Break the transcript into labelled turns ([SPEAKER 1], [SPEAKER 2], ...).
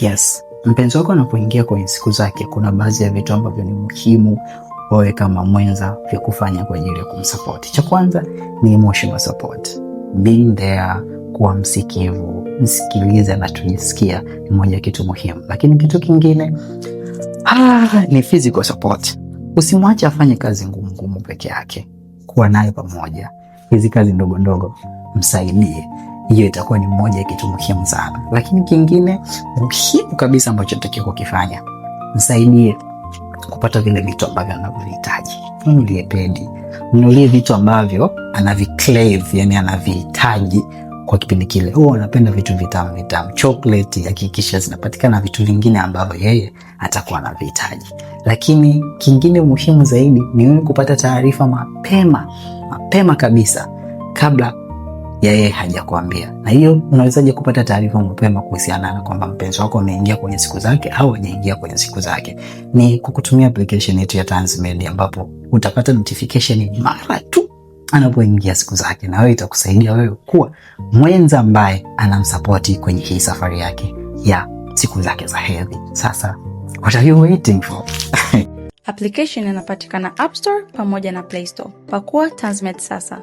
[SPEAKER 1] Yes, mpenzi wako anapoingia kwenye siku zake, kuna baadhi ya vitu ambavyo ni muhimu wewe kama mwenza vya kufanya kwa ajili ya kumsupport. Cha kwanza ni emotional support. Being there, kuwa msikivu, msikilize anachojisikia ni moja kitu muhimu. Lakini kitu kingine ni physical support. Usimwache afanye kazi ngumu peke yake. Kuwa naye pamoja. Hizi kazi ndogo ndogo msaidie. Hiyo itakuwa ni moja kitu muhimu sana. Lakini kingine muhimu kabisa ambacho unatakiwa kukifanya, msaidie kupata vile vitu ambavyo anavihitaji. Mnunulie pedi, mnunulie vitu ambavyo anavicrave, yani anavihitaji kwa kipindi kile. Anapenda vitu vitamu, chocolate, hakikisha zinapatikana, vitu vingine ambavyo yeye atakuwa anavihitaji. Lakini kingine muhimu zaidi ni wewe kupata taarifa mapema kabisa kabla yeye hajakuambia. Na hiyo unawezaje kupata taarifa mapema kuhusiana na kwamba mpenzi wako ameingia kwenye siku zake au hajaingia kwenye siku zake? Ni kukutumia application yetu ya Tanzmed, ambapo utapata notification mara tu anapoingia siku zake, na wewe itakusaidia wewe kuwa mwenza ambaye anamsupport kwenye hii safari yake ya siku zake za hedhi. Sasa what are you waiting for?
[SPEAKER 2] Application inapatikana App Store pamoja na Play Store. Pakua Tanzmed sasa.